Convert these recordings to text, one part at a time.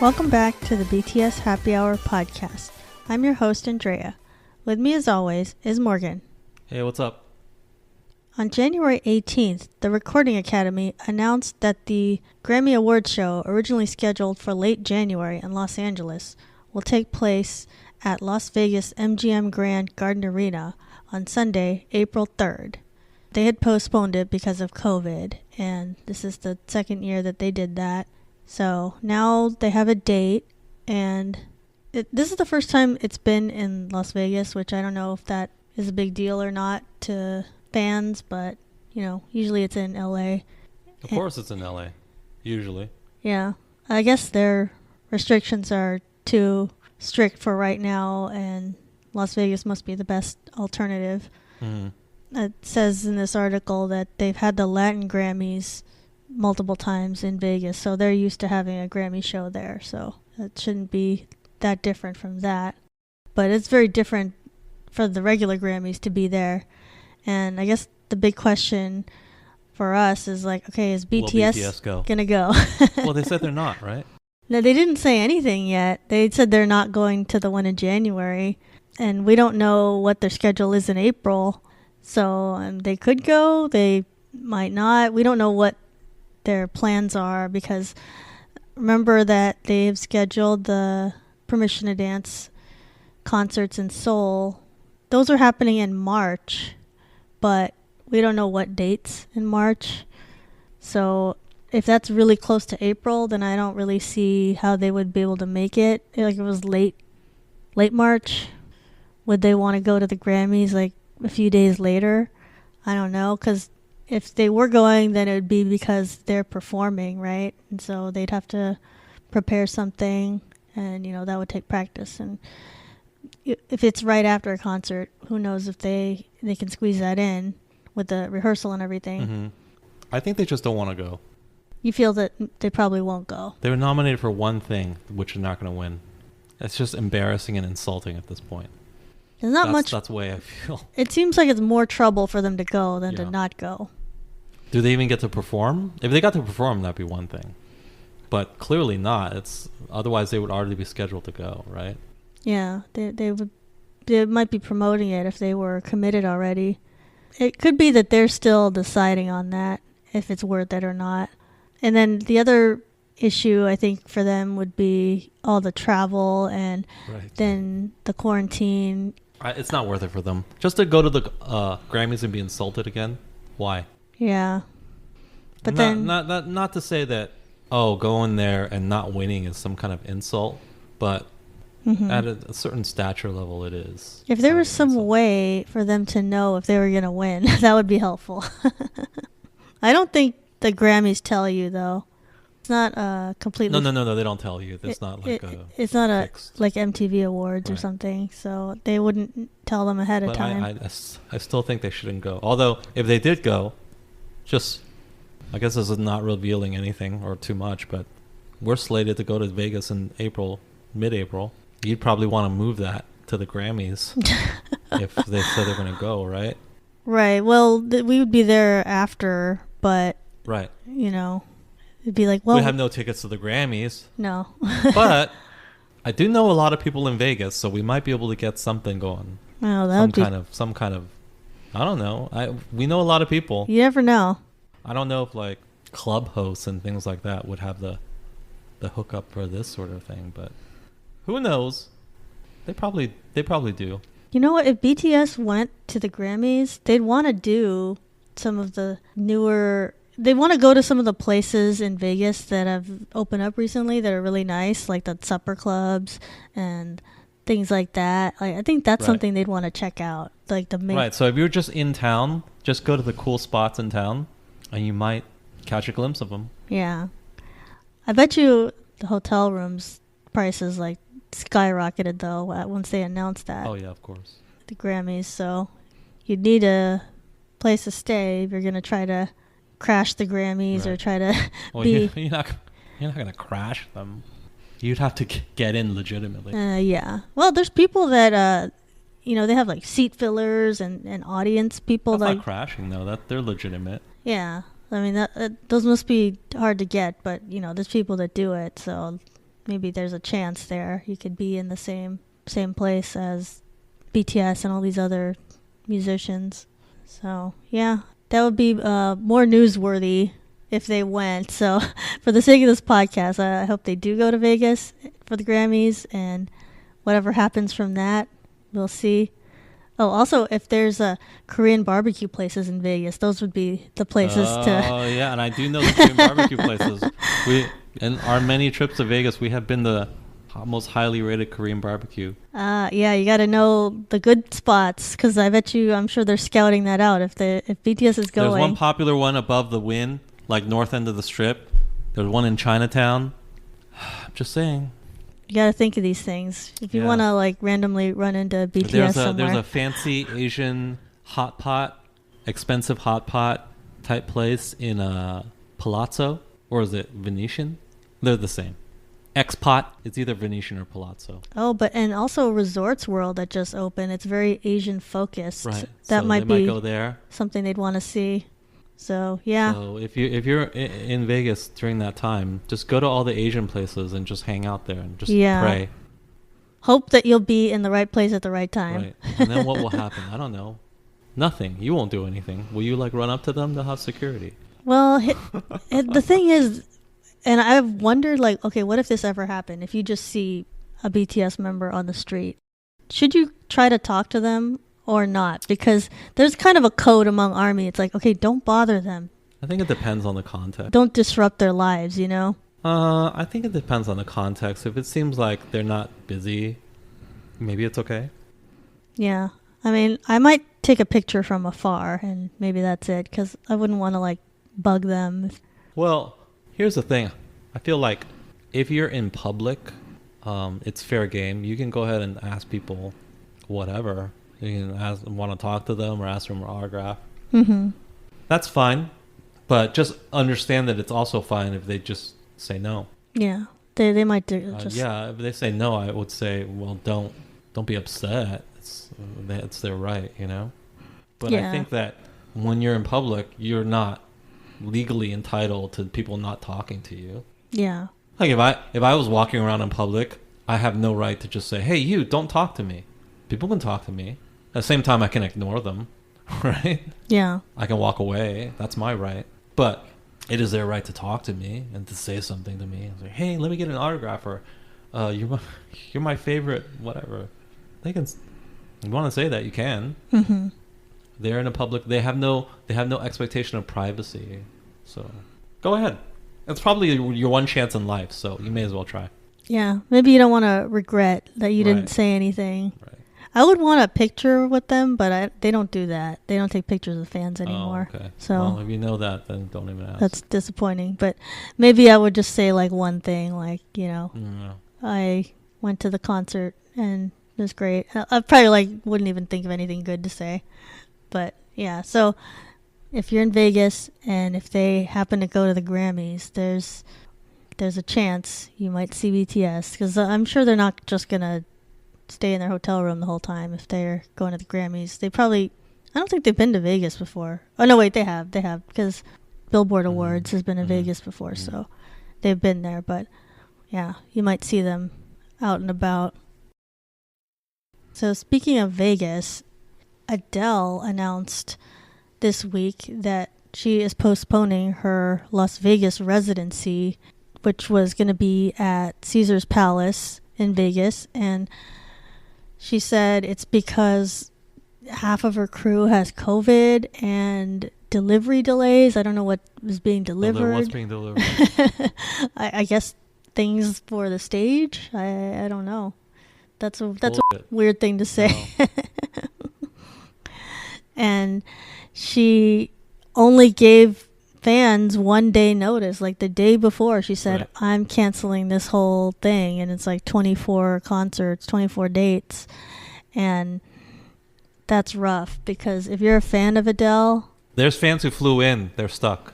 Welcome back to the BTS Happy Hour podcast. I'm your host, Andrea. With me, as always, is Morgan. Hey, what's up? On January 18th, the Recording Academy announced that the Grammy Awards show, originally scheduled for late January in Los Angeles, will take place at Las Vegas MGM Grand Garden Arena on Sunday, April 3rd. They had postponed it because of COVID, and this is the second year that they did that. So now they have a date, and this is the first time it's been in Las Vegas, which I don't know if that is a big deal or not to fans, but, you know, usually it's in LA. Of course it's in LA, usually. Yeah. I guess their restrictions are too strict for right now, and Las Vegas must be the best alternative. Mm-hmm. It says in this article that they've had the Latin Grammys multiple times in Vegas, so they're used to having a Grammy show there, so it shouldn't be that different from that. But it's very different for the regular Grammys to be there. And I guess the big question for us is like, okay, is BTS gonna go? Well, they said they're not, right? No, they didn't say anything yet. They said they're not going to the one in January, and we don't know what their schedule is in April. So they could go, they might not. We don't know what their plans are, because remember that they've scheduled the Permission to Dance concerts in Seoul. Those are happening in March, but we don't know what dates in March. So if that's really close to April, then I don't really see how they would be able to make it. Like, it was late March. Would they want to go to the Grammys like a few days later? I don't know, because if they were going, then it would be because they're performing, right? And so they'd have to prepare something, and, you know, that would take practice. And if it's right after a concert, who knows if they can squeeze that in with the rehearsal and everything. Mm-hmm. I think they just don't want to go. You feel that they probably won't go. They were nominated for one thing, which they're not going to win. It's just embarrassing and insulting at this point. There's not much. That's the way I feel. It seems like it's more trouble for them to go than to not go. Do they even get to perform? If they got to perform, that'd be one thing. But clearly not. Otherwise they would already be scheduled to go, right? Yeah, they might be promoting it if they were committed already. It could be that they're still deciding on that, if it's worth it or not. And then the other issue, I think, for them would be all the travel and then the quarantine. It's not worth it for them. Just to go to the Grammys and be insulted again? Why? Yeah. But not to say that, going there and not winning is some kind of insult, but at a certain stature level it is. If there was some way for them to know if they were going to win, that would be helpful. I don't think the Grammys tell you, though. It's not completely... No, they don't tell you. It's not like it's not fixed. like MTV Awards or something, so they wouldn't tell them ahead of time. I still think they shouldn't go. Although, if they did go, I guess this is not revealing anything or too much, but we're slated to go to Vegas in mid-April. You'd probably want to move that to the Grammys if they said they're going to go, right? Right. Well, we would be there after, but... Right. You know, it'd be like, well... We have no tickets to the Grammys. No. But I do know a lot of people in Vegas, so we might be able to get something going. Oh, that would be... Some kind of... I don't know. We know a lot of people. You never know. I don't know if, like, club hosts and things like that would have the hookup for this sort of thing, but who knows? They probably do. You know what? If BTS went to the Grammys, they'd want to do some of the newer... They want to go to some of the places in Vegas that have opened up recently that are really nice, like the supper clubs and things like that. I think that's something they'd want to check out. Like Right, so if you're just in town, just go to the cool spots in town, and you might catch a glimpse of them. Yeah. I bet you the hotel rooms prices like skyrocketed, though, once they announced that. Oh, yeah, of course. The Grammys, so you'd need a place to stay if you're going to try to crash the Grammys or try to be... You're not going to crash them. You'd have to get in legitimately. Yeah. Well, there's people that, they have like seat fillers and audience people. That's like not crashing, though. They're legitimate. Yeah. I mean, those must be hard to get, but, there's people that do it, so maybe there's a chance there you could be in the same place as BTS and all these other musicians. So yeah, that would be more newsworthy if they went. So for the sake of this podcast, I hope they do go to Vegas for the Grammys, and whatever happens from that, we'll see. Oh, also, if there's Korean barbecue places in Vegas, those would be the places to... Oh, yeah, and I do know the Korean barbecue places. In our many trips to Vegas, we have been the most highly rated Korean barbecue. Yeah, you got to know the good spots, because I'm sure they're scouting that out if BTS is going. There's one popular one above the Wynn, like north end of the Strip. There's one in Chinatown. I'm just saying. You got to think of these things. If you want to like randomly run into BTS somewhere. There's a fancy Asian hot pot, expensive hot pot type place in Palazzo, or is it Venetian? They're the same. X-Pot. It's either Venetian or Palazzo. Oh, and also Resorts World that just opened. It's very Asian focused. Right. That so might be go there. Something they'd want to see. So yeah. So if you're in Vegas during that time, just go to all the Asian places and just hang out there and just pray. Hope that you'll be in the right place at the right time. Right. And then what will happen? I don't know. Nothing. You won't do anything. Will you like run up to them? They'll have security. Well, the thing is, and I've wondered, like, okay, what if this ever happened? If you just see a BTS member on the street, should you try to talk to them or not? Because there's kind of a code among ARMY. It's like, okay, don't bother them. I think it depends on the context. Don't disrupt their lives, you know? I think it depends on the context. If it seems like they're not busy, maybe it's okay. Yeah. I mean, I might take a picture from afar and maybe that's it, because I wouldn't want to like bug them. Well, here's the thing. I feel like if you're in public, it's fair game. You can go ahead and ask people whatever. You can want to talk to them or ask them for an autograph. Mm-hmm. That's fine. But just understand that it's also fine if they just say no. Yeah. They might do just... Yeah, if they say no, I would say, well, don't be upset. It's their right, you know? But I think that when you're in public, you're not legally entitled to people not talking to you. Yeah. Like if I was walking around in public, I have no right to just say, hey, you, don't talk to me. People can talk to me. At the same time, I can ignore them, right? Yeah. I can walk away. That's my right. But it is their right to talk to me and to say something to me. Like, hey, let me get an autograph, or you're my favorite, whatever. They can. You want to say that, you can. Mm-hmm. They're in a public. They have no expectation of privacy. So go ahead. It's probably your one chance in life, so you may as well try. Yeah. Maybe you don't want to regret that you didn't say anything. Right. I would want a picture with them, but they don't do that. They don't take pictures of fans anymore. Oh, okay. So well, if you know that, then don't even ask. That's disappointing. But maybe I would just say like one thing, like, you know, I went to the concert and it was great. I probably like wouldn't even think of anything good to say. But yeah, so if you're in Vegas and if they happen to go to the Grammys, there's a chance you might see BTS, because I'm sure they're not just gonna stay in their hotel room the whole time if they're going to the Grammys. I don't think they've been to Vegas before. Oh no, wait, they have, because Billboard Awards has been in Vegas before, so they've been there. But yeah, you might see them out and about. So speaking of Vegas, Adele announced this week that she is postponing her Las Vegas residency, which was going to be at Caesar's Palace in Vegas, and she said it's because half of her crew has COVID and delivery delays. I don't know what was being delivered. What's being delivered? I guess things for the stage. I don't know. That's a weird thing to say. No. And she only gave fans 1 day notice, like the day before. She said, right, I'm canceling this whole thing, and it's like 24 concerts, 24 dates, and that's rough, because if you're a fan of Adele, there's fans who flew in, they're stuck,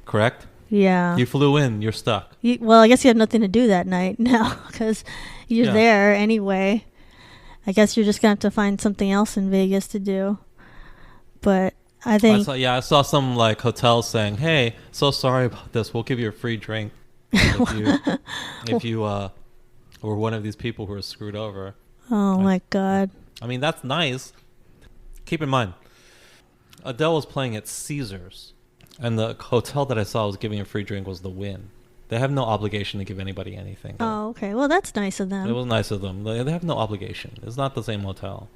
correct? Yeah. You flew in, you're stuck. Well, I guess you have nothing to do that night now, because you're there anyway. I guess you're just gonna have to find something else in Vegas to do. But I think... I saw some like hotels saying, hey, so sorry about this. We'll give you a free drink if you or one of these people who are screwed over. Oh my God. I mean, that's nice. Keep in mind, Adele was playing at Caesars, and the hotel that I saw was giving a free drink was the Wynn. They have no obligation to give anybody anything. Oh, okay. Well, that's nice of them. It was nice of them. They have no obligation. It's not the same hotel.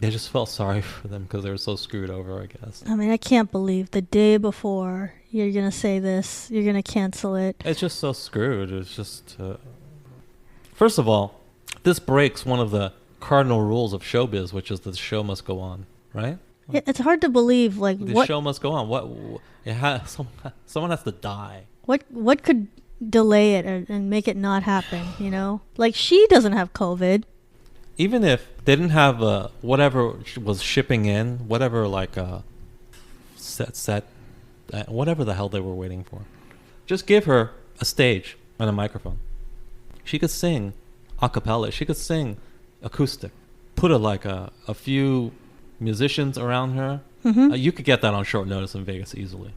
They just felt sorry for them because they were so screwed over, I guess. I mean, I can't believe the day before you're going to say this, you're going to cancel it. It's just so screwed. It's just... First of all, this breaks one of the cardinal rules of showbiz, which is that the show must go on, right? Yeah, it's hard to believe, like, The what show must go on. Someone has to die. what could delay it and make it not happen, you know? Like, she doesn't have COVID. Even if they didn't have whatever was shipping in, whatever like set, whatever the hell they were waiting for, just give her a stage and a microphone. She could sing a cappella. She could sing acoustic. Put a few musicians around her. Mm-hmm. You could get that on short notice in Vegas easily.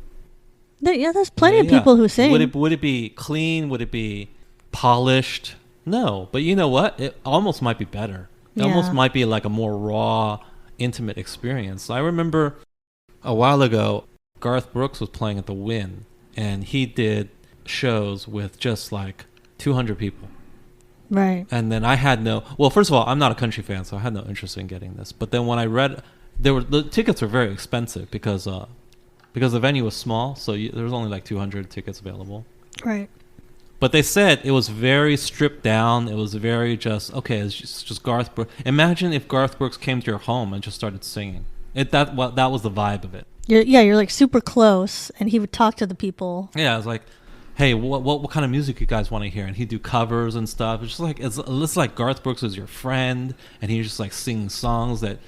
There's plenty of people who sing. Would it be clean? Would it be polished? No, but you know what? It almost might be better. It almost might be like a more raw, intimate experience. I remember a while ago, Garth Brooks was playing at the Wynn, and he did shows with just like 200 people. Right. And then I had well, first of all, I'm not a country fan, so I had no interest in getting this. But then when I read, the tickets were very expensive because the venue was small, so there was only like 200 tickets available. Right. But they said it was very stripped down. It was very it's just Garth Brooks. Imagine if Garth Brooks came to your home and just started singing. That was the vibe of it. You're like super close, and he would talk to the people. Yeah, I was like, hey, what kind of music you guys want to hear? And he'd do covers and stuff. It's just like it's like Garth Brooks is your friend, and he just like singing songs that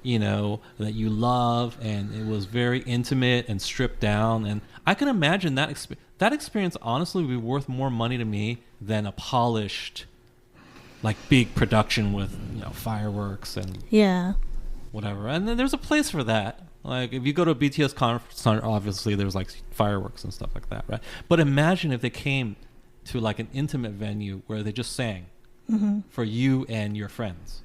that you love, and it was very intimate and stripped down. And I can imagine that experience honestly would be worth more money to me than a polished, like big production with fireworks and whatever. And then there's a place for that. Like if you go to a BTS concert, obviously there's like fireworks and stuff like that, right? But imagine if they came to like an intimate venue where they just sang for you and your friends.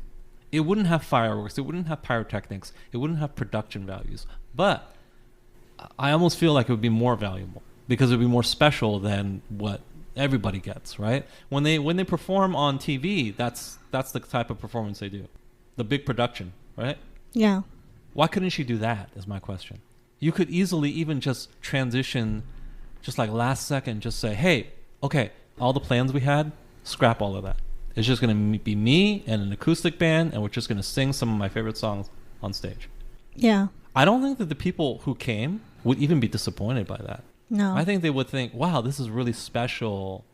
It wouldn't have fireworks. It wouldn't have pyrotechnics. It wouldn't have production values. But I almost feel like it would be more valuable because it would be more special than what everybody gets, right? When they perform on TV, that's the type of performance they do. The big production, right? Yeah. Why couldn't she do that is my question. You could easily even just transition, just like last second, just say, hey, okay, all the plans we had, scrap all of that. It's just going to be me and an acoustic band, and we're just going to sing some of my favorite songs on stage. Yeah. I don't think that the people who came would even be disappointed by that. No. I think they would think, wow, this is really special.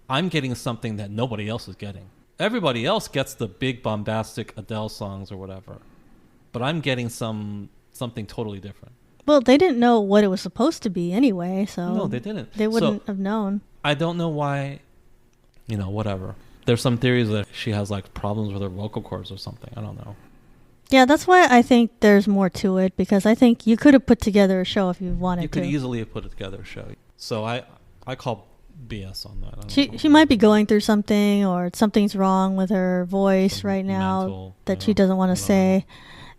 I'm getting something that nobody else is getting. Everybody else gets the big bombastic Adele songs or whatever. But I'm getting something totally different. Well, they didn't know what it was supposed to be anyway, so... No, they didn't. They wouldn't have known. I don't know why, whatever. There's some theories that she has like problems with her vocal cords or something. I don't know. Yeah, that's why I think there's more to it, because I think you could have put together a show if you wanted to. You could easily have put together a show. So I call BS on that. She might be going through something, or something's wrong with her voice right now mental, that she doesn't want to say.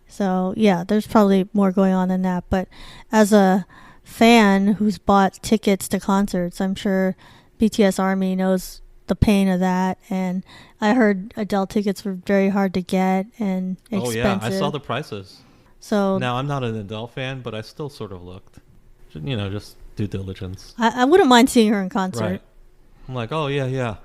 So yeah, there's probably more going on than that. But as a fan who's bought tickets to concerts, I'm sure BTS Army knows the pain of that. And I heard Adele tickets were very hard to get and expensive. Oh yeah, I saw the prices. So now I'm not an Adele fan, but I still sort of looked. Just due diligence. I wouldn't mind seeing her in concert. Right. I'm like, oh yeah.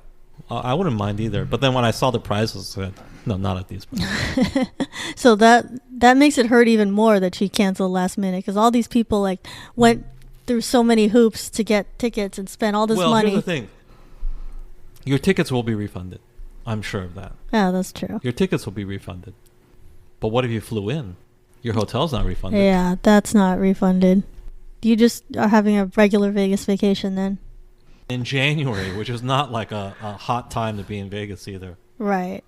I wouldn't mind either. But then when I saw the prices, I said, no, not at these prices. So that makes it hurt even more that she canceled last minute, because all these people like went through so many hoops to get tickets and spent all this money. Well, here's the thing. Your tickets will be refunded. I'm sure of that. Yeah, that's true. Your tickets will be refunded. But what if you flew in? Your hotel's not refunded. Yeah, that's not refunded. You just are having a regular Vegas vacation then. In January, which is not like a hot time to be in Vegas either. Right.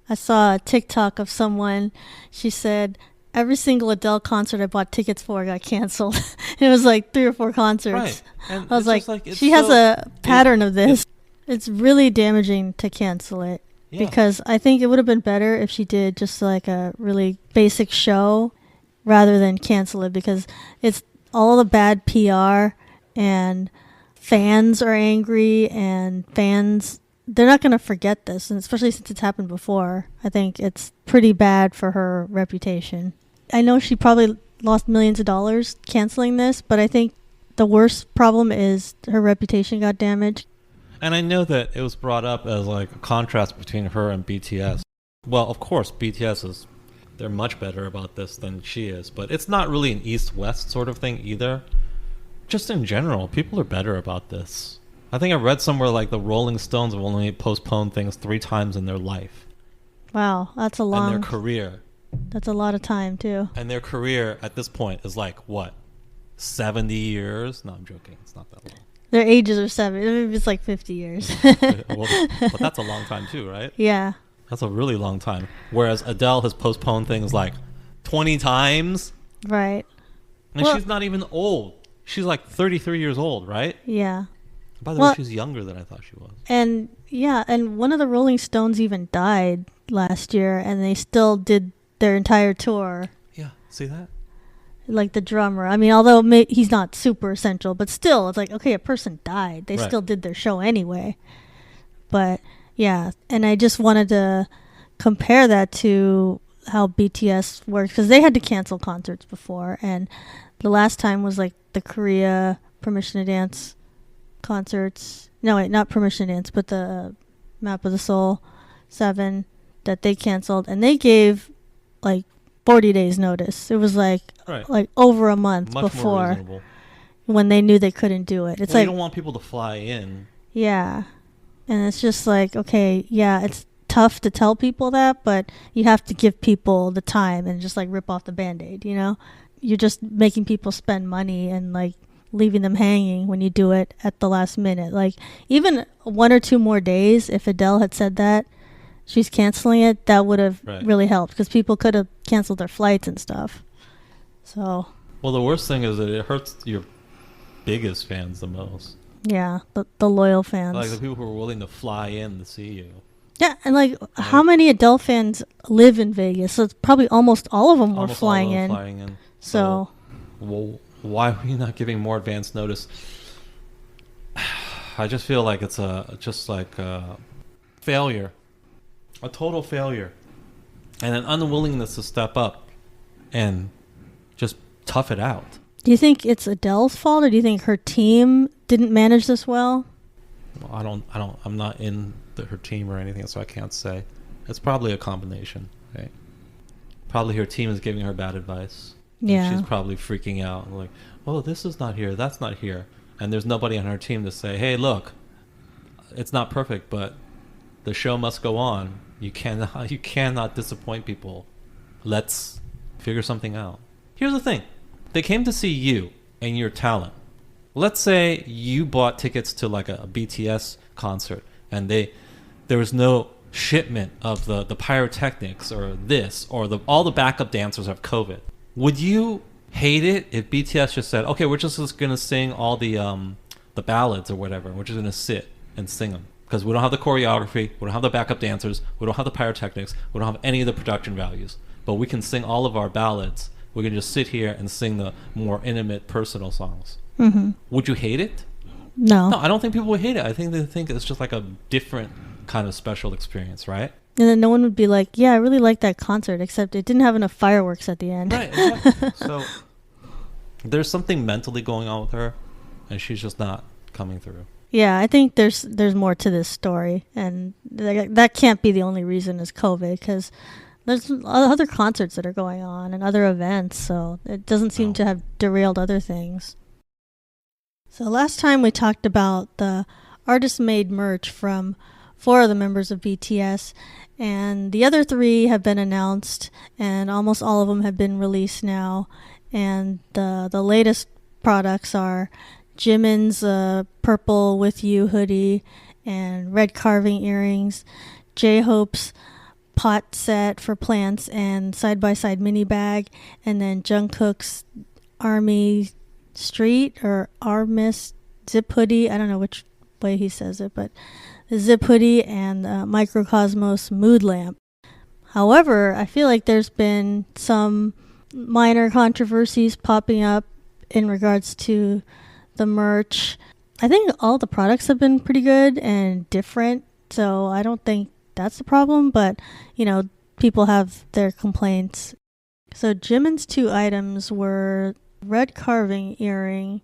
I saw a TikTok of someone. She said, every single Adele concert I bought tickets for got canceled. It was like 3 or 4 concerts. Right. And I was like she has a pattern of this. It's really damaging to cancel it. Yeah. Because I think it would have been better if she did just like a really basic show rather than cancel it, because it's all the bad PR and fans are angry, and fans, they're not going to forget this, and especially since it's happened before. I think it's pretty bad for her reputation. I know she probably lost millions of dollars canceling this, but I think the worst problem is her reputation got damaged. And I know that it was brought up as like a contrast between her and BTS. Well, of course, they're much better about this than she is, but it's not really an east-west sort of thing either. Just in general, people are better about this. I think I read somewhere like the Rolling Stones have only postponed things 3 times in their life. Wow, that's a long... And their career. That's a lot of time, too. And their career at this point is like, what, 70 years? No, I'm joking. It's not that long. Their ages are 70. Maybe it's like 50 years. Well, but that's a long time too, right? Yeah. That's a really long time. Whereas Adele has postponed things like 20 times. Right. And she's not even old. She's like 33 years old, right? Yeah. By the way, she's younger than I thought she was. And yeah, and one of the Rolling Stones even died last year, and they still did their entire tour. Yeah, see that? Like the drummer. I mean, although he's not super essential, but still, it's like, okay, a person died. They still did their show anyway. But yeah, and I just wanted to compare that to how BTS works, because they had to cancel concerts before, and the last time was like the Korea Permission to Dance concerts. No, wait, not Permission to Dance, but the Map of the Soul 7 that they canceled, and they gave like 40 days notice. It was like over a month before, when they knew they couldn't do it. It's like, you don't want people to fly in. Yeah. And it's just like, okay, yeah, it's tough to tell people that, but you have to give people the time and just like rip off the Band-Aid, you know? You're just making people spend money and like leaving them hanging when you do it at the last minute. Like even 1 or 2 more days, if Adele had said that she's canceling it, that would have really helped, because people could have canceled their flights and stuff. So. Well, the worst thing is that it hurts your biggest fans the most. Yeah, the loyal fans. Like the people who are willing to fly in to see you. Yeah, and like how many Adele fans live in Vegas? So it's probably almost all of them were flying in. So. Well, why are you not giving more advance notice? I just feel like it's just like a failure. A total failure. And an unwillingness to step up and just tough it out. Do you think it's Adele's fault, or do you think her team didn't manage this well? I'm not in her team or anything, so I can't say. It's probably a combination, right? Probably her team is giving her bad advice. Yeah. She's probably freaking out, like, oh, this is not here, that's not here. And there's nobody on her team to say, hey, look, it's not perfect, but the show must go on. You cannot disappoint people. Let's figure something out. Here's the thing. They came to see you and your talent. Let's say you bought tickets to like a BTS concert, and there was no shipment of the pyrotechnics or this, or all the backup dancers have COVID. Would you hate it if BTS just said, okay, we're just going to sing all the ballads or whatever, we're just going to sit and sing them? Because we don't have the choreography, we don't have the backup dancers, we don't have the pyrotechnics, we don't have any of the production values. But we can sing all of our ballads. We can just sit here and sing the more intimate, personal songs. Mm-hmm. Would you hate it? No. No, I don't think people would hate it. I think they think it's just like a different kind of special experience, right? And then no one would be like, yeah, I really liked that concert, except it didn't have enough fireworks at the end. Right, exactly. So there's something mentally going on with her, and she's just not coming through. Yeah, I think there's more to this story, and that can't be the only reason is COVID, because there's other concerts that are going on and other events, so it doesn't seem to have derailed other things. So last time we talked about the artist-made merch from 4 of the members of BTS, and the other 3 have been announced, and almost all of them have been released now, and the latest products are Jimin's purple with you hoodie and red carving earrings, J-Hope's pot set for plants and side-by-side mini bag, and then Jungkook's Army Street or Armis zip hoodie. I don't know which way he says it, but the Zip hoodie and the Microcosmos mood lamp. However, I feel like there's been some minor controversies popping up in regards to the merch. I think all the products have been pretty good and different, so I don't think that's the problem, but, people have their complaints. So Jimin's 2 items were red carving earring.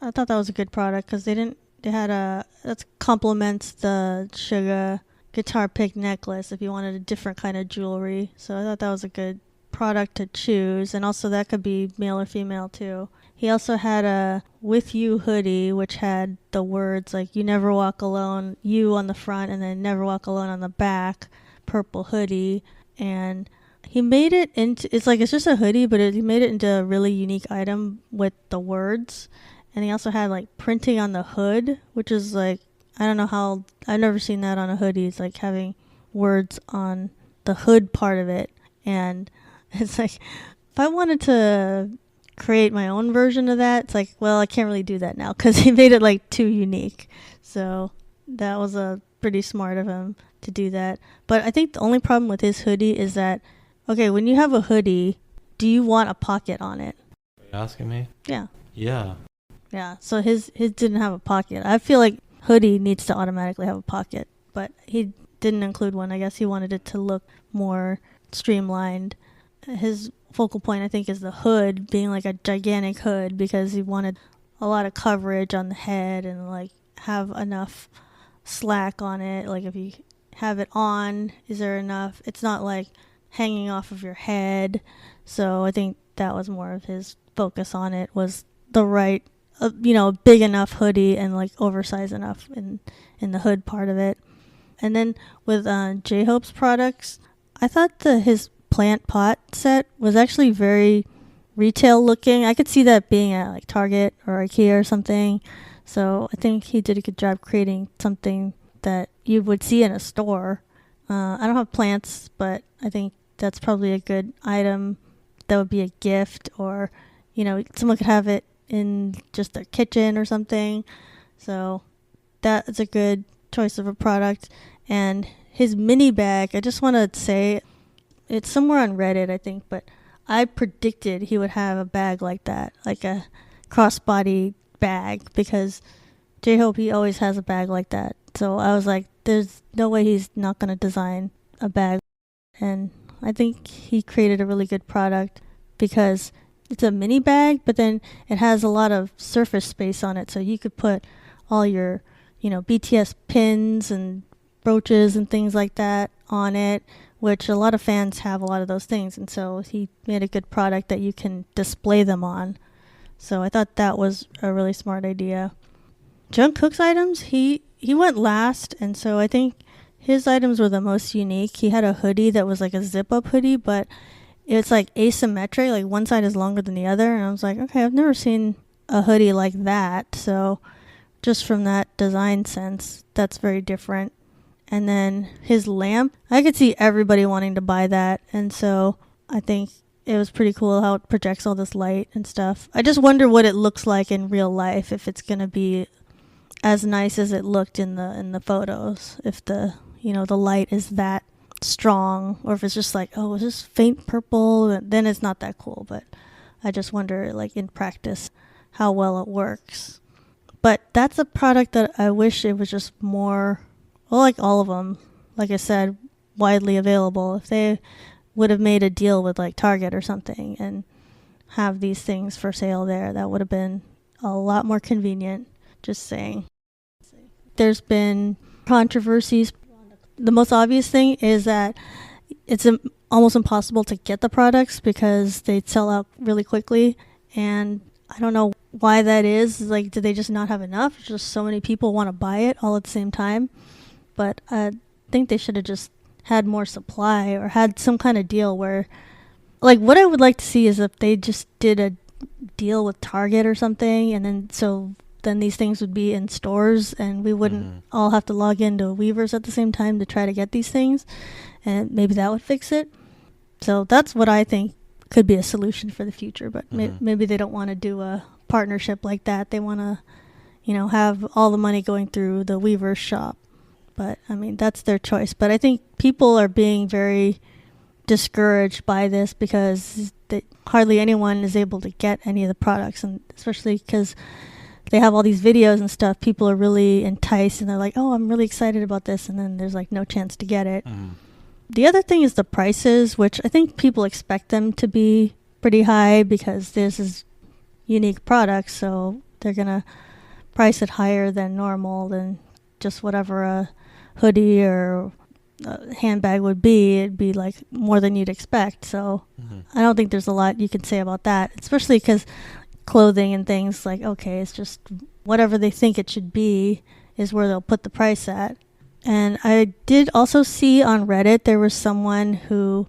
I thought that was a good product because that complements the Suga guitar pick necklace if you wanted a different kind of jewelry. So I thought that was a good product to choose, and also that could be male or female too. He also had a With You hoodie, which had the words like "You never walk alone," you on the front, and then "Never walk alone" on the back. Purple hoodie, and he made it into, it's just a hoodie, but he made it into a really unique item with the words. And he also had like printing on the hood, which is like, I don't know how, I've never seen that on a hoodie. It's like having words on the hood part of it. And it's like, if I wanted to create my own version of that, it's like, well, I can't really do that now because he made it like too unique. So that was a pretty smart of him to do that. But I think the only problem with his hoodie is that, okay, when you have a hoodie, do you want a pocket on it? Are you asking me? Yeah. Yeah. Yeah, so his didn't have a pocket. I feel like hoodie needs to automatically have a pocket, but he didn't include one. I guess he wanted it to look more streamlined. His focal point, I think, is the hood being like a gigantic hood because he wanted a lot of coverage on the head and like have enough slack on it. Like if you have it on, is there enough? It's not like hanging off of your head. So I think that was more of his focus on it, was the right, big enough hoodie and like oversized enough in the hood part of it. And then with J-Hope's products, I thought his plant pot set was actually very retail looking. I could see that being at like Target or IKEA or something. So I think he did a good job creating something that you would see in a store. I don't have plants, but I think that's probably a good item that would be a gift, or someone could have it in just their kitchen or something. So that's a good choice of a product. And his mini bag, I just want to say, it's somewhere on Reddit, I think, but I predicted he would have a bag like that, like a crossbody bag, because J-Hope, he always has a bag like that. So I was like, there's no way he's not going to design a bag. And I think he created a really good product because it's a mini bag, but then it has a lot of surface space on it. So you could put all your, BTS pins and brooches and things like that on it, which a lot of fans have a lot of those things. And so he made a good product that you can display them on. So I thought that was a really smart idea. Jungkook's items, he went last, and so I think his items were the most unique. He had a hoodie that was like a zip-up hoodie, but it's like asymmetric, like one side is longer than the other. And I was like, okay, I've never seen a hoodie like that. So just from that design sense, that's very different. And then his lamp, I could see everybody wanting to buy that. And so I think it was pretty cool how it projects all this light and stuff. I just wonder what it looks like in real life, if it's going to be as nice as it looked in the photos, if the light is that strong, or if it's just like, oh, it's just faint purple, then it's not that cool. But I just wonder, like, in practice, how well it works. But that's a product that I wish it was just more, well, like all of them, like I said, widely available. If they would have made a deal with like Target or something and have these things for sale there, that would have been a lot more convenient. Just saying. There's been controversies. The most obvious thing is that it's almost impossible to get the products because they sell out really quickly. And I don't know why that is. Like, do they just not have enough? Just so many people want to buy it all at the same time. But I think they should have just had more supply or had some kind of deal where, like, what I would like to see is if they just did a deal with Target or something, and then these things would be in stores and we wouldn't all have to log into Weavers at the same time to try to get these things, and maybe that would fix it. So that's what I think could be a solution for the future, but maybe they don't want to do a partnership like that. They want to, have all the money going through the Weavers shop. But I mean, that's their choice. But I think people are being very discouraged by this because hardly anyone is able to get any of the products, and especially because they have all these videos and stuff, people are really enticed and they're like, oh, I'm really excited about this, and then there's like no chance to get it. The other thing is the prices, which I think people expect them to be pretty high because this is unique products, so they're gonna price it higher than normal, than just whatever a hoodie or a handbag would be. It'd be like more than you'd expect. So I don't think there's a lot you can say about that, especially because clothing and things, like, okay, it's just whatever they think it should be is where they'll put the price at. And I did also see on Reddit there was someone who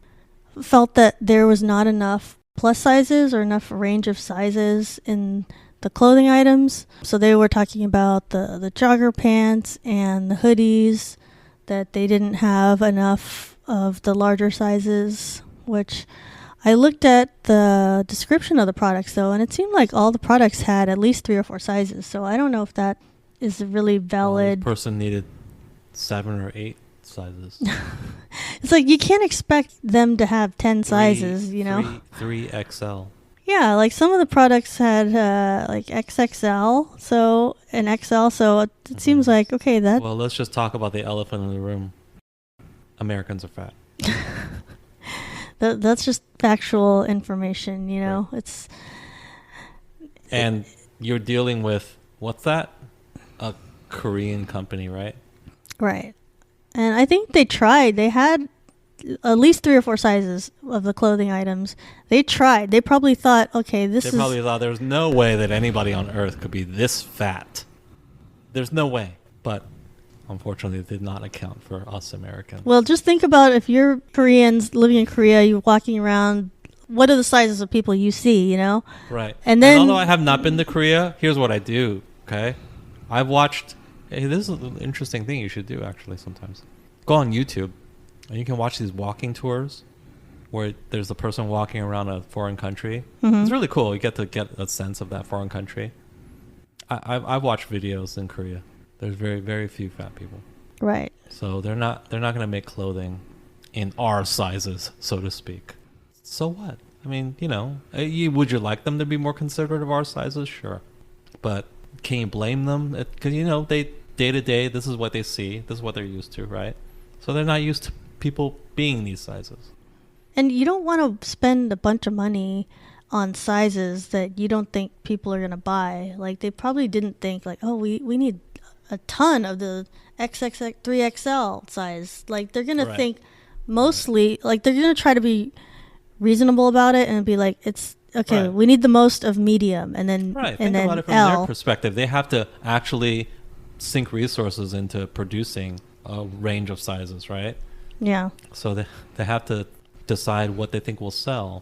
felt that there was not enough plus sizes or enough range of sizes in the clothing items. So they were talking about the jogger pants and the hoodies, that they didn't have enough of the larger sizes, which I looked at the description of the products though, and it seemed like all the products had at least 3 or 4 sizes. So I don't know if that is a really valid. This person needed 7 or 8 sizes. It's like you can't expect them to have 10 sizes, you know. 3XL. Yeah, like some of the products had like XXL, so an XL, so it seems like, okay, that. Well, let's just talk about the elephant in the room. Americans are fat. That's just factual information, you know. Right. It's. And you're dealing with, what's that? A Korean company, right? Right. And I think they tried. They had at least 3 or 4 sizes of the clothing items. They tried. They probably thought, okay, They probably thought there's no way that anybody on earth could be this fat. There's no way. But unfortunately, it did not account for us Americans. Well, just think about if you're Koreans living in Korea, you're walking around, what are the sizes of people you see, you know? Right. And then, although I have not been to Korea, here's what I do, okay? I've watched... Hey, this is an interesting thing you should do, actually, sometimes. Go on YouTube, and you can watch these walking tours where there's a person walking around a foreign country. It's really cool. You get to get a sense of that foreign country. I've watched videos in Korea. There's very, very few fat people. Right. So they're not going to make clothing in our sizes, so to speak. So what? I mean, you know, would you like them to be more considerate of our sizes? Sure. But can you blame them? Because, you know, they day to day, this is what they see. This is what they're used to, right? So they're not used to people being these sizes. And you don't want to spend a bunch of money on sizes that you don't think people are going to buy. Like, they probably didn't think, like, oh, we need a ton of the XXX 3XL size. Like, they're going to think mostly, like, they're going to try to be reasonable about it and be like, it's okay, we need the most of medium, and then think then about it from L. their perspective. They have to actually sink resources into producing a range of sizes, right? Yeah. So they have to decide what they think will sell.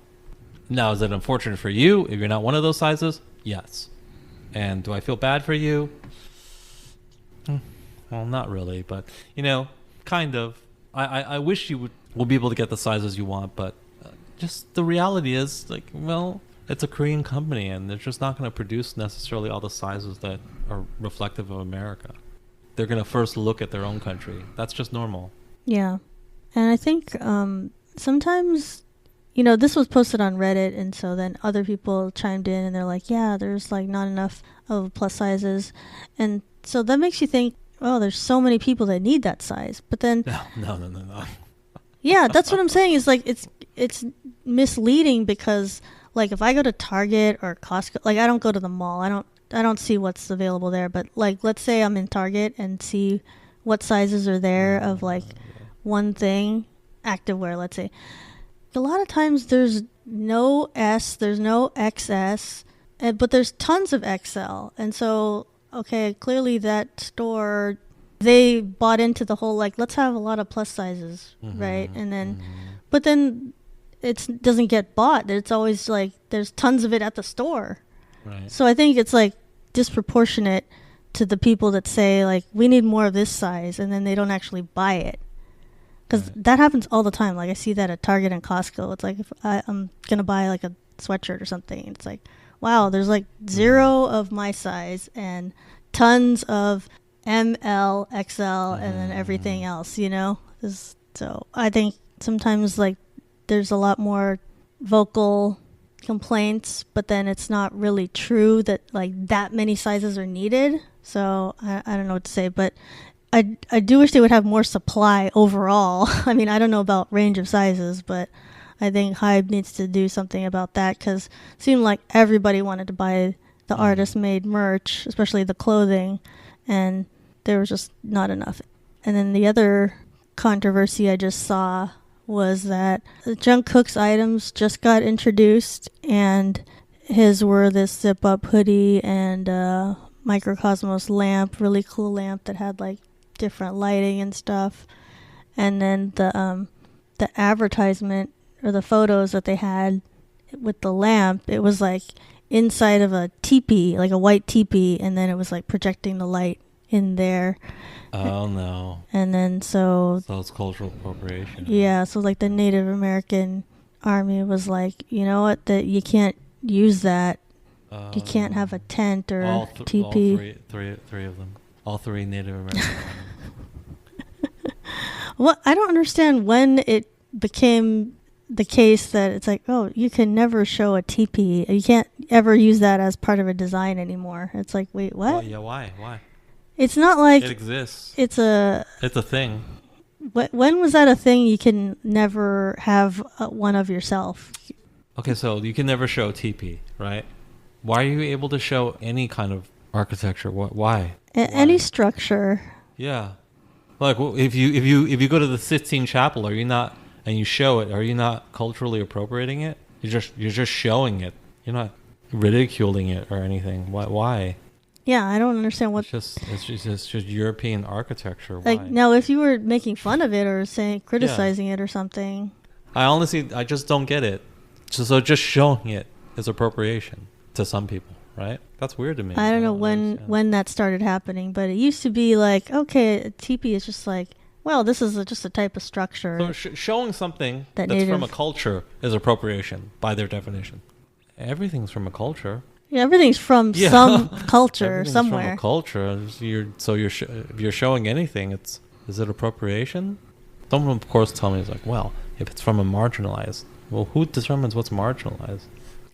Now, is it unfortunate for you if you're not one of those sizes? Yes. And do I feel bad for you? Well, not really, but, you know, kind of. I wish you would be able to get the sizes you want, but just the reality is, like, well, it's a Korean company, and they're just not going to produce necessarily all the sizes that are reflective of America. They're going to first look at their own country. That's just normal. Yeah. And I think sometimes, you know, this was posted on Reddit, and so then other people chimed in, and they're like, yeah, there's, like, not enough of plus sizes. And so that makes you think, oh, there's so many people that need that size. But then... No. Yeah, that's what I'm saying. Is like it's misleading because, like, if I go to Target or Costco, like, I don't go to the mall. I don't see what's available there. But, like, let's say I'm in Target and see what sizes are there of, like, one thing, activewear, let's say. A lot of times there's no S, there's no XS, but there's tons of XL. And so, okay, clearly that store, they bought into the whole, like, let's have a lot of plus sizes, right? And then, but then it doesn't get bought. It's always like there's tons of it at the store. Right. So I think it's like disproportionate to the people that say, like, we need more of this size, and then they don't actually buy it. Because that happens all the time. Like, I see that at Target and Costco. It's like, if I'm going to buy, like, a sweatshirt or something, it's like, wow, there's, like, 0 of my size and tons of ML, XL, and then everything else, you know? So I think sometimes, like, there's a lot more vocal complaints, but then it's not really true that, like, that many sizes are needed. So I don't know what to say, but I do wish they would have more supply overall. I mean, I don't know about range of sizes, but I think Hybe needs to do something about that, because it seemed like everybody wanted to buy the artist-made merch, especially the clothing, and there was just not enough. And then the other controversy I just saw was that the Jungkook's items just got introduced, and his were this zip-up hoodie and microcosmos lamp, really cool lamp that had like different lighting and stuff. And then the advertisement or the photos that they had with the lamp, it was like inside of a teepee, like a white teepee, and then it was like projecting the light in there. Oh no. And then so it's cultural appropriation. Yeah, so like the Native American army was like, you know what, that you can't use that. You can't have a tent or teepee. All three of them. All three Native American. Well, I don't understand when it became the case that it's like, oh, you can never show a teepee. You can't ever use that as part of a design anymore. It's like, wait, what? Well, yeah, why? It's not like it exists. It's a thing. When was that a thing? You can never have one of yourself. Okay, so you can never show teepee, right? Why are you able to show any kind of architecture? Why? Any structure. Yeah. Like, if you go to the Sistine Chapel, are you not, and you show it, are you not culturally appropriating it? You're just showing it. You're not ridiculing it or anything. Why? Yeah, I don't understand what. It's just European architecture. Like, why? now, if you were making fun of it or criticizing it or something. I just don't get it. So just showing it is appropriation to some people, right? That's weird to me. I don't know when that started happening, but it used to be like, okay, a teepee is just like, well, this is just a type of structure. So showing something that's from a culture is appropriation by their definition. Everything's from a culture. Yeah, everything's from some culture somewhere. From a culture. If you're showing anything, is it appropriation? Someone, of course, tell me, is like, well, if it's from a marginalized, well, who determines what's marginalized?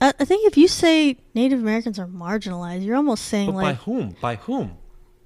I think if you say Native Americans are marginalized, you're almost saying, but like, by whom? By whom?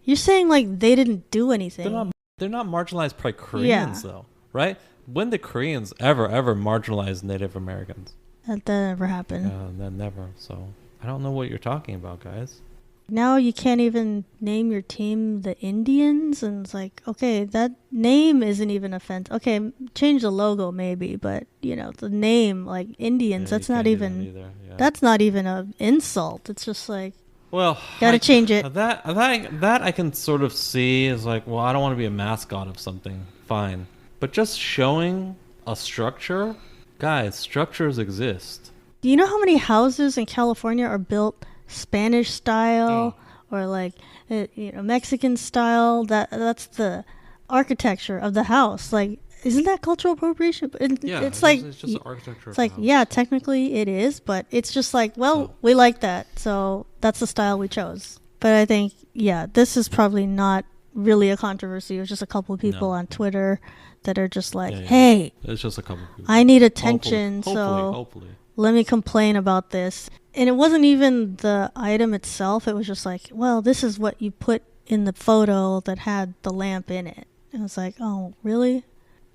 You're saying like they didn't do anything. They're not marginalized by Koreans, though, right? When did Koreans ever marginalize Native Americans? That never happened. That never. So I don't know what you're talking about, guys. Now you can't even name your team the Indians, and it's like, okay, that name isn't even offensive. Okay, change the logo maybe, but you know, the name, like Indians, that's not even that's not even an insult. It's just like, well, gotta change it. That I can sort of see is like, well, I don't want to be a mascot of something. Fine, but just showing a structure, guys, structures exist. Do you know how many houses in California are built Spanish style or like Mexican style? That's the architecture of the house. Like, isn't that cultural appropriation? It's just the architecture. It's like, yeah, technically it is, but it's just like, well, we like that, so that's the style we chose. But I think, yeah, this is probably not really a controversy. It was just a couple of people on Twitter that are just like, hey, it's just a couple of people. I need attention, hopefully. Let me complain about this. And it wasn't even the item itself. It was just like, well, this is what you put in the photo that had the lamp in it. And it's like, oh, really?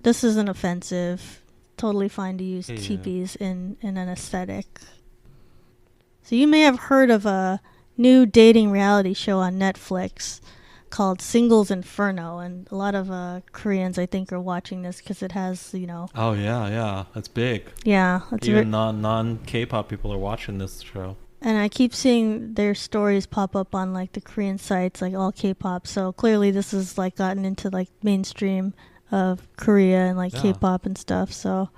This isn't offensive. Totally fine to use teepees in an aesthetic. So you may have heard of a new dating reality show on Netflix called Singles Inferno, and a lot of Koreans, I think, are watching this because it has, Oh yeah, it's big. Yeah, even non-K-pop people are watching this show. And I keep seeing their stories pop up on like the Korean sites, like all K-pop. So clearly, this has like gotten into like mainstream of Korea and like K-pop and stuff. So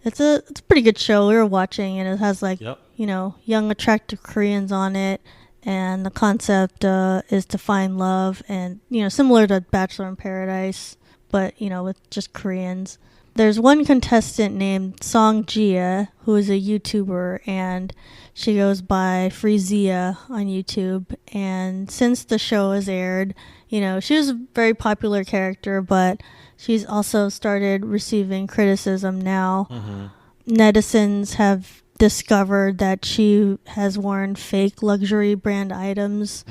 it's a pretty good show. We were watching, and it has like young attractive Koreans on it. And the concept is to find love, and similar to Bachelor in Paradise, but with just Koreans. there's one contestant named Song Jia who is a YouTuber, and she goes by Freezia on YouTube. And since the show has aired, you know, she was a very popular character, but she's also started receiving criticism now. Netizens have discovered that she has worn fake luxury brand items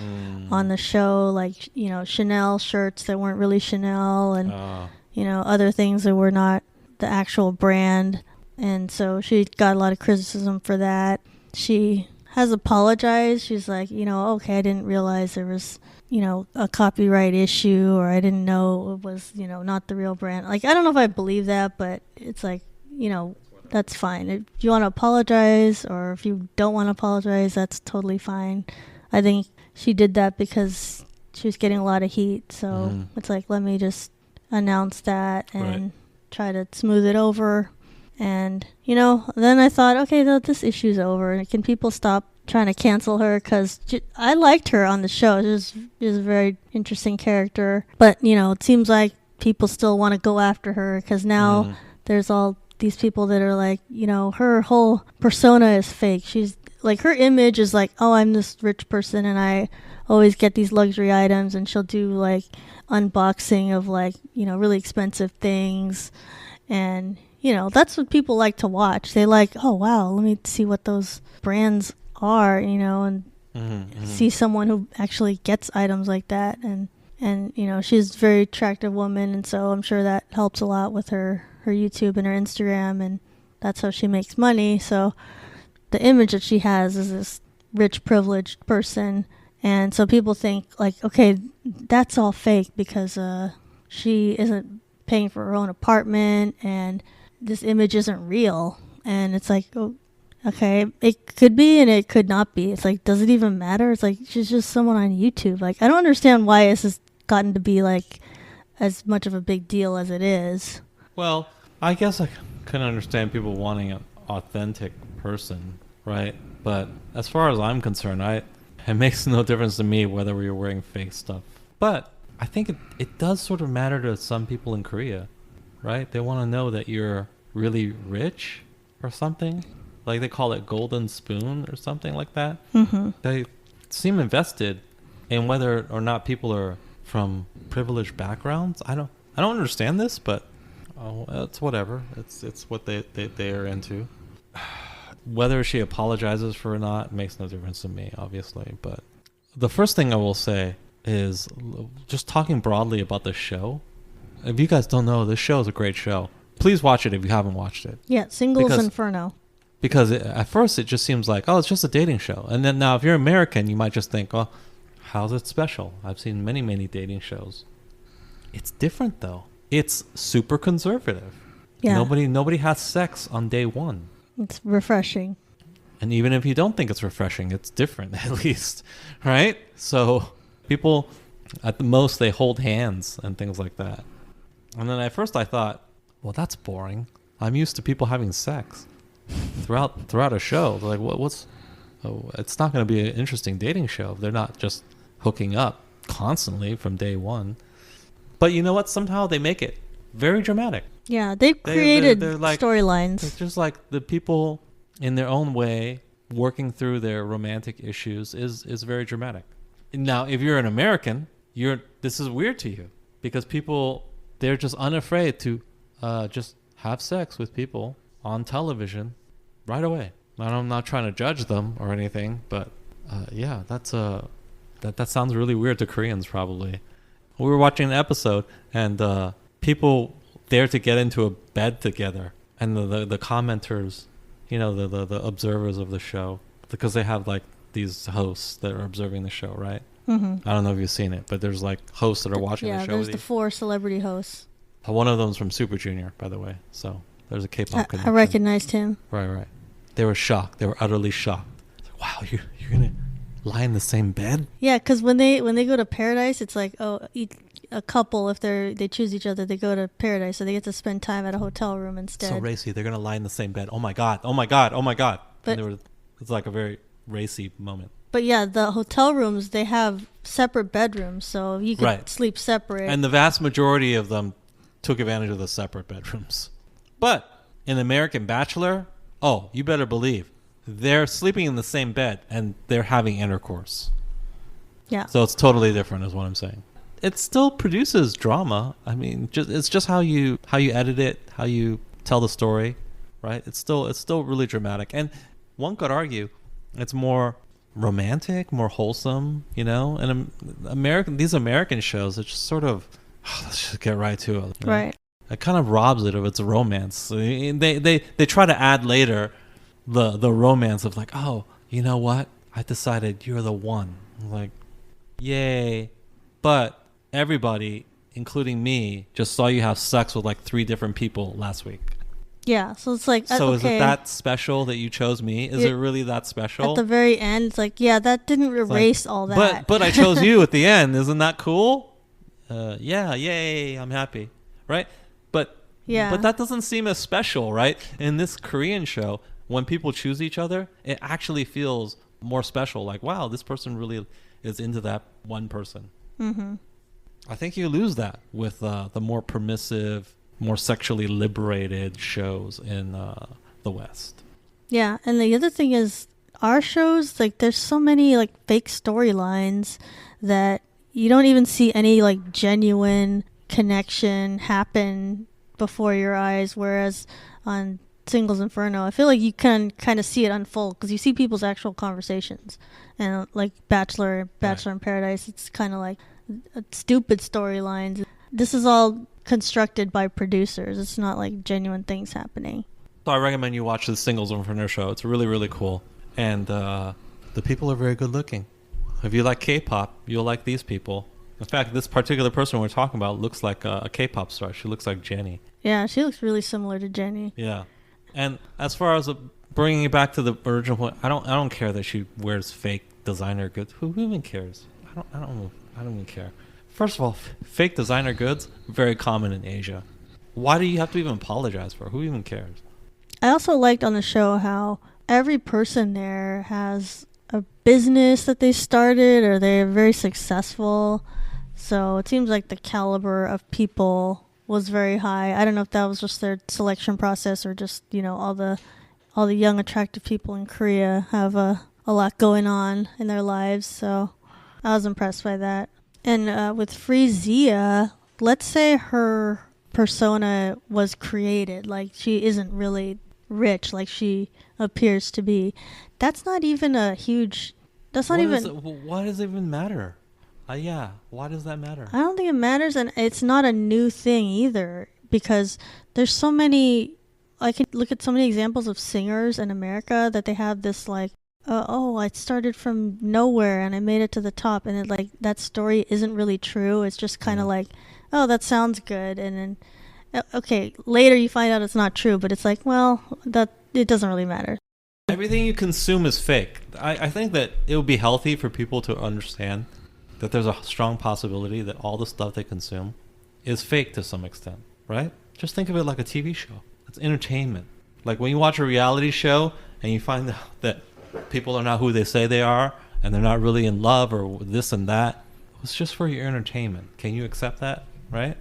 on the show, like, you know, Chanel shirts that weren't really Chanel, and you know, other things that were not the actual brand. And so she got a lot of criticism for that. She has apologized. She's like, you know, okay, I didn't realize there was, you know, a copyright issue, or I didn't know it was, you know, not the real brand. Like, I don't know if I believe that, but it's like, you know, that's fine. If you want to apologize, or if you don't want to apologize, that's totally fine. I think she did that because she was getting a lot of heat. So it's like, let me just announce that and try to smooth it over. And, you know, then I thought, okay, this issue's over. Can people stop trying to cancel her? Because I liked her on the show. She was a very interesting character. But, you know, it seems like people still want to go after her, because now there's all these people that are like, you know, her whole persona is fake. She's like, her image is like, oh, I'm this rich person and I always get these luxury items, and she'll do like unboxing of like, you know, really expensive things. And, you know, that's what people like to watch. They like, oh, wow, let me see what those brands are, you know, and see someone who actually gets items like that. And you know, she's a very attractive woman, and so I'm sure that helps a lot with her YouTube and her Instagram, and that's how she makes money. So the image that she has is this rich, privileged person. And so people think like, okay, that's all fake because she isn't paying for her own apartment, and this image isn't real. And it's like, oh, okay, it could be and it could not be. It's like, does it even matter? It's like, she's just someone on YouTube. Like, I don't understand why this has gotten to be like as much of a big deal as it is. Well, I guess I can understand people wanting an authentic person, right? But as far as I'm concerned, it makes no difference to me whether you're wearing fake stuff. But I think it does sort of matter to some people in Korea, right? They want to know that you're really rich or something. Like they call it golden spoon or something like that. They seem invested in whether or not people are from privileged backgrounds. I don't understand this, but it's whatever. It's what they are into. Whether she apologizes for it or not makes no difference to me, obviously. But the first thing I will say is just talking broadly about the show. If you guys don't know, this show is a great show. Please watch it if you haven't watched it. Yeah, Singles Inferno. Because at first it just seems like, oh, it's just a dating show. And then now if you're American, you might just think, oh, how's it special? I've seen many, many dating shows. It's different, though. It's super conservative. Yeah. Nobody has sex on day one. It's refreshing. And even if you don't think it's refreshing, it's different at least, right? So people, at the most, they hold hands and things like that. And then at first I thought, well, that's boring. I'm used to people having sex throughout a show. They're like, it's not going to be an interesting dating show if they're not just hooking up constantly from day one. But you know what? Somehow they make it very dramatic. Yeah, they've created like, storylines. It's just like the people in their own way working through their romantic issues is very dramatic. Now, if you're an American, this is weird to you because people, they're just unafraid to just have sex with people on television right away. I'm not trying to judge them or anything, but yeah, that sounds really weird to Koreans probably. We were watching an episode and people dare to get into a bed together, and the commenters, you know, the observers of the show, because they have like these hosts that are observing the show, right? I don't know if you've seen it, but there's like hosts that are watching the show. Yeah, there's the 4 celebrity hosts. One of them's from Super Junior, by the way. So there's a K-pop connection. I recognized him. Right. They were shocked. They were utterly shocked. Like, wow, you're gonna lie in the same bed? Yeah, because when they go to paradise, it's like, oh, a couple, if they choose each other, they go to paradise, so they get to spend time at a hotel room instead. So racy. They're gonna lie in the same bed. Oh my god. But it's like a very racy moment. But yeah, the hotel rooms, they have separate bedrooms, so you can sleep separate. And the vast majority of them took advantage of the separate bedrooms. But in American Bachelor, oh, you better believe they're sleeping in the same bed and they're having intercourse. Yeah. So it's totally different, is what I'm saying. It still produces drama. I mean, it's just how you edit it, how you tell the story, right? It's still really dramatic, and one could argue it's more romantic, more wholesome, you know. And these American shows, it's just sort of let's just get right to it, right? It kind of robs it of its romance. They try to add later the romance of like, oh, you know what? I decided you're the one. I'm like, yay. But everybody, including me, just saw you have sex with like 3 different people last week. Yeah, so it's like, so okay. Is it that special that you chose me? Is it really that special? At the very end, it's like, yeah, that didn't erase all that. But I chose you at the end. Isn't that cool? Yeah, yay, I'm happy, right? But that doesn't seem as special, right? In this Korean show, when people choose each other, it actually feels more special. Like, wow, this person really is into that one person. Mm-hmm. I think you lose that with the more permissive, more sexually liberated shows in the West. Yeah, and the other thing is our shows, like, there's so many like fake storylines that you don't even see any like genuine connection happen before your eyes, whereas on Singles Inferno, I feel like you can kind of see it unfold because you see people's actual conversations. And like Bachelor in Paradise, it's kind of like stupid storylines. This is all constructed by producers. It's not like genuine things happening. So I recommend you watch the Singles Inferno show. It's really, really cool. And the people are very good looking. If you like K-pop, you'll like these people. In fact, this particular person we're talking about looks like a K-pop star. She looks like Jennie. Yeah, she looks really similar to Jennie. Yeah. And as far as bringing it back to the original point, I don't care that she wears fake designer goods. Who even cares? I don't even care. First of all, fake designer goods, very common in Asia. Why do you have to even apologize for it? Who even cares? I also liked on the show how every person there has a business that they started or they're very successful. So it seems like the caliber of people was very high. I don't know if that was just their selection process or just, you know, all the young attractive people in Korea have a lot going on in their lives. So I was impressed by that. And with Freezia, let's say her persona was created, like she isn't really rich like she appears to be. That's not even a huge... Why does it even matter? Yeah, why does that matter? I don't think it matters, and it's not a new thing either, because there's so many... I can look at so many examples of singers in America that they have this like, I started from nowhere and I made it to the top, and it like that story isn't really true. It's just kind of like, oh, that sounds good, and then okay, later you find out it's not true, but it's like, well, that it doesn't really matter. Everything you consume is fake. I think that it would be healthy for people to understand that there's a strong possibility that all the stuff they consume is fake to some extent, right? Just think of it like a TV show. It's entertainment. Like when you watch a reality show and you find out that people are not who they say they are and they're not really in love or this and that, it's just for your entertainment. Can you accept that, right?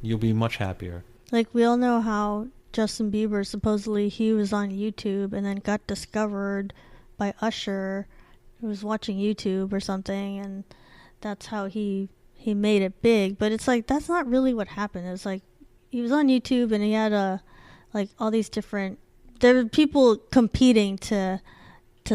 You'll be much happier. Like we all know how Justin Bieber, supposedly he was on YouTube and then got discovered by Usher, who was watching YouTube or something, and that's how he made it big. But it's like, that's not really what happened. It's like he was on YouTube and he had like all these different... There were people competing to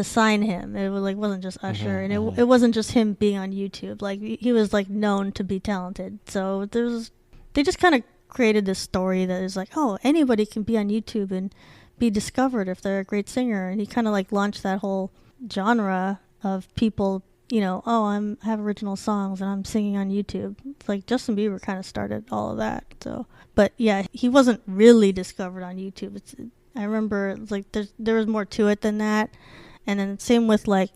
sign him. It was like wasn't just Usher, and it wasn't just him being on YouTube. Like he was like known to be talented. So they just kind of created this story that is like, oh, anybody can be on YouTube and be discovered if they're a great singer. And he kind of like launched that whole genre of people, you know, I have original songs and I'm singing on YouTube. It's like Justin Bieber kind of started all of that. So, but yeah, he wasn't really discovered on YouTube. I remember it was like there was more to it than that. And then same with like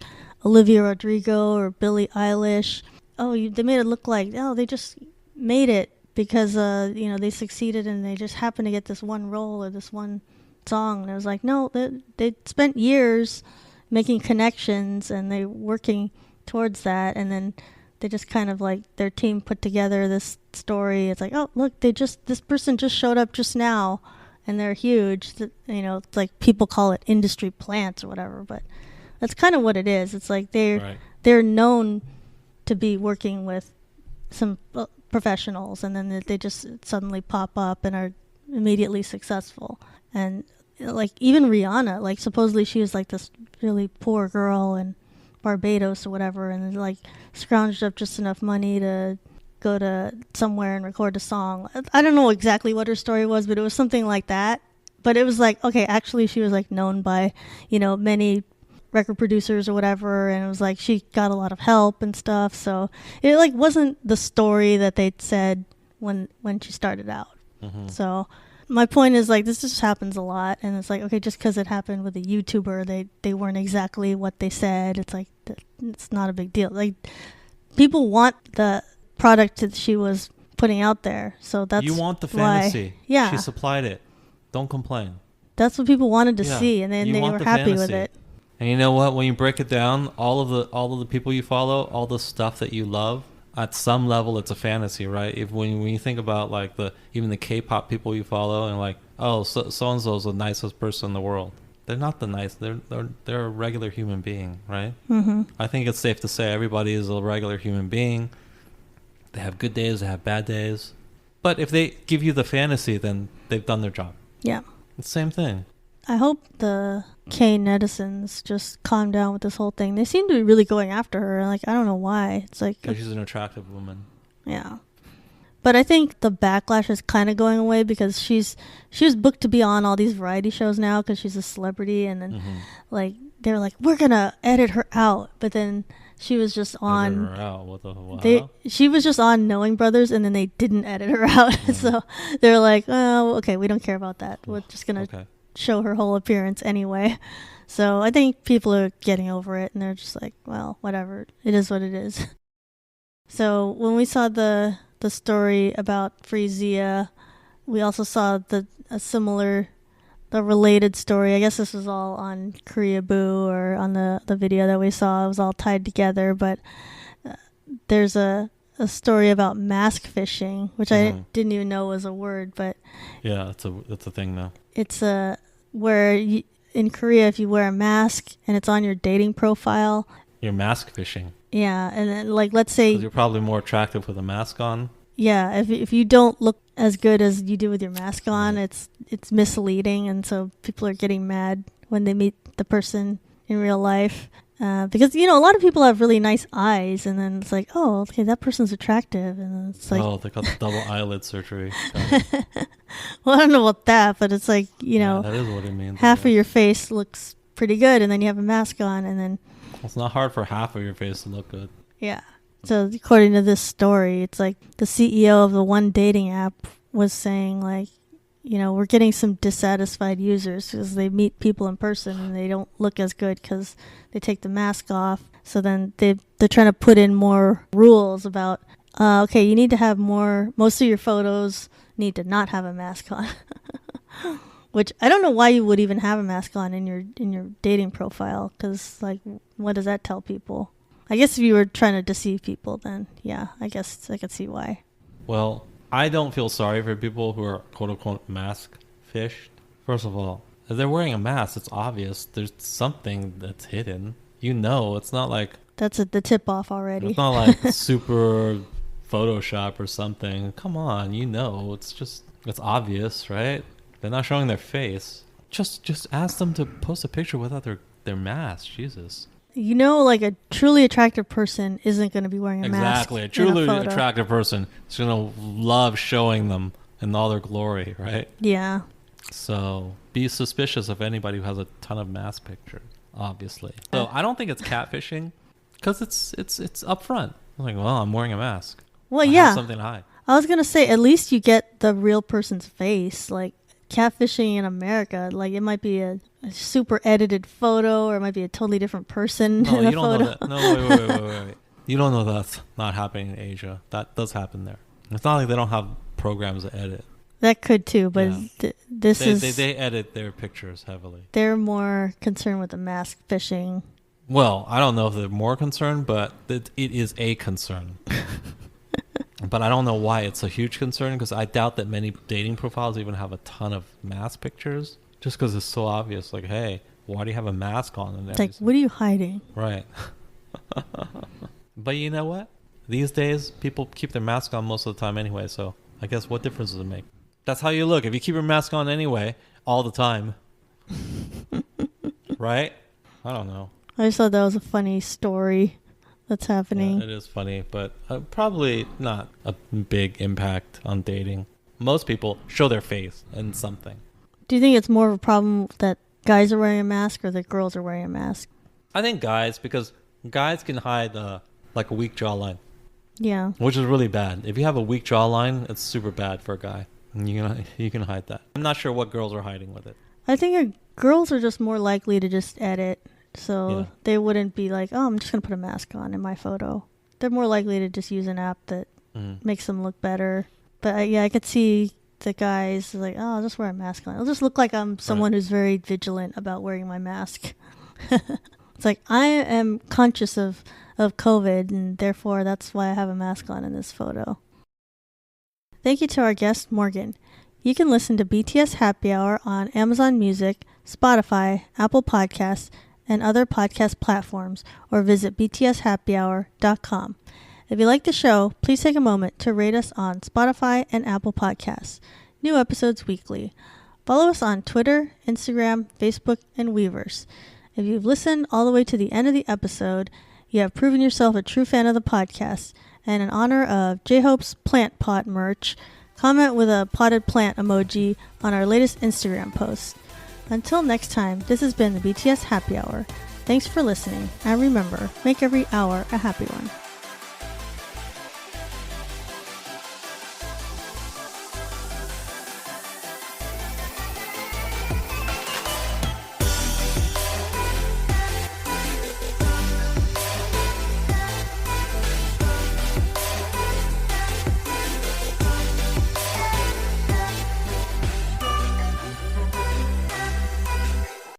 Olivia Rodrigo or Billie Eilish. They made it look like, they just made it because they succeeded and they just happened to get this one role or this one song. And it was like, no, they spent years making connections and they working towards that, and then they just kind of like their team put together this story. It's like, oh look, this person just showed up just now and they're huge. It's like people call it industry plants or whatever, but that's kind of what it is. It's like they're known to be working with some professionals, and then they just suddenly pop up and are immediately successful. And like even Rihanna, like supposedly she was like this really poor girl in Barbados or whatever, and like scrounged up just enough money to go to somewhere and record a song. I don't know exactly what her story was, but it was something like that. But it was like, okay, actually she was like known by, many record producers or whatever, and it was like she got a lot of help and stuff. So it like wasn't the story that they'd said when she started out. Mm-hmm. So my point is like this just happens a lot, and it's like, okay, just because it happened with a YouTuber, they weren't exactly what they said. It's like it's not a big deal. Like people want the product that she was putting out there, so that's you want the fantasy. Why, yeah, she supplied it. Don't complain. That's what people wanted to see, and then they were happy with it. And you know what? When you break it down, all of the people you follow, all the stuff that you love, at some level, it's a fantasy, right? When you think about like even the K-pop people you follow, and like, oh, so and so's the nicest person in the world. They're not the nice. They're a regular human being, right? Mm-hmm. I think it's safe to say everybody is a regular human being. They have good days, they have bad days. But if they give you the fantasy, then they've done their job. Yeah. It's the same thing. I hope the k-netizens just calm down with this whole thing. They seem to be really going after her. Like, I don't know why. It's like... Because she's an attractive woman. Yeah. But I think the backlash is kind of going away because she was booked to be on all these variety shows now because she's a celebrity. And then, like, they were like, we're going to edit her out. But then... She was just on. Edit her out. What she was just on Knowing Brothers, and then they didn't edit her out. So they're like, "Oh, okay, we don't care about that. We're just gonna show her whole appearance anyway." So I think people are getting over it, and they're just like, "Well, whatever. It is what it is." So when we saw the story about Freezia, we also saw the related story. I guess this was all on Korea Boo or on the video that we saw. It was all tied together, but there's a story about Maskfishing, which I didn't even know was a word, but yeah, it's a thing now. It's where in Korea, if you wear a mask and it's on your dating profile, you're mask fishing. Yeah, and then like let's say you're probably more attractive with a mask on. Yeah, if you don't look as good as you do with your mask on, it's misleading, and so people are getting mad when they meet the person in real life. Because, a lot of people have really nice eyes, and then it's like, oh, okay, that person's attractive, and then it's like... Oh, they got the double eyelid surgery. Well, I don't know about that, but it's like, that is what it means. Half of your face looks pretty good, and then you have a mask on, and then... It's not hard for half of your face to look good. Yeah. So according to this story, it's like the CEO of the one dating app was saying like, we're getting some dissatisfied users because they meet people in person and they don't look as good because they take the mask off. So then they're trying to put in more rules about, okay, you need to have most of your photos need to not have a mask on. Which I don't know why you would even have a mask on in your dating profile, because like, what does that tell people? I guess if you were trying to deceive people, then yeah, I guess I could see why. Well, I don't feel sorry for people who are quote-unquote mask-fished. First of all, if they're wearing a mask, it's obvious there's something that's hidden. It's not like... That's the tip-off already. It's not like super Photoshop or something. Come on, it's obvious, right? They're not showing their face. Just ask them to post a picture without their mask. Jesus. Like a truly attractive person isn't going to be wearing a mask. Exactly. A truly attractive person is going to love showing them in all their glory, right? Yeah. So be suspicious of anybody who has a ton of mask pictures, obviously. So I don't think it's catfishing because it's upfront. I'm like, well, I'm wearing a mask. Well, I have something to hide. I was going to say, at least you get the real person's face. Like, catfishing in America, like it might be a super edited photo, or it might be a totally different person in a photo. Know that. No, wait. You don't know that's not happening in Asia. That does happen there. It's not like they don't have programs to edit. That could too, but they edit their pictures heavily. They're more concerned with the mask fishing. Well, I don't know if they're more concerned, but it is a concern. But I don't know why it's a huge concern, because I doubt that many dating profiles even have a ton of mask pictures, just because it's so obvious. Like, hey, why do you have a mask on? And It's like, what are you hiding? Right. But you know what? These days, people keep their mask on most of the time anyway, so I guess what difference does it make? That's how you look. If you keep your mask on anyway, all the time. Right? I don't know. I just thought that was a funny story that's happening. Yeah, it is funny, but probably not a big impact on dating. Most people show their face in something. Do you think it's more of a problem that guys are wearing a mask or that girls are wearing a mask? I think guys, because guys can hide like a weak jawline. Yeah. Which is really bad. If you have a weak jawline, it's super bad for a guy. And you can hide that. I'm not sure what girls are hiding with it. I think girls are just more likely to just edit. So they wouldn't be like, oh, I'm just going to put a mask on in my photo. They're more likely to just use an app that makes them look better. But I could see the guys like, oh, I'll just wear a mask on. It'll just look like I'm someone who's very vigilant about wearing my mask. It's like, I am conscious of COVID, and therefore that's why I have a mask on in this photo. Thank you to our guest, Morgan. You can listen to BTS Happy Hour on Amazon Music, Spotify, Apple Podcasts, and other podcast platforms, or visit btshappyhour.com. If you like the show, please take a moment to rate us on Spotify and Apple Podcasts. New episodes weekly. Follow us on Twitter, Instagram, Facebook, and Weverse. If you've listened all the way to the end of the episode, you have proven yourself a true fan of the podcast, and in honor of J-Hope's plant pot merch, comment with a potted plant emoji on our latest Instagram post. Until next time, this has been the BTS Happy Hour. Thanks for listening, and remember, make every hour a happy one.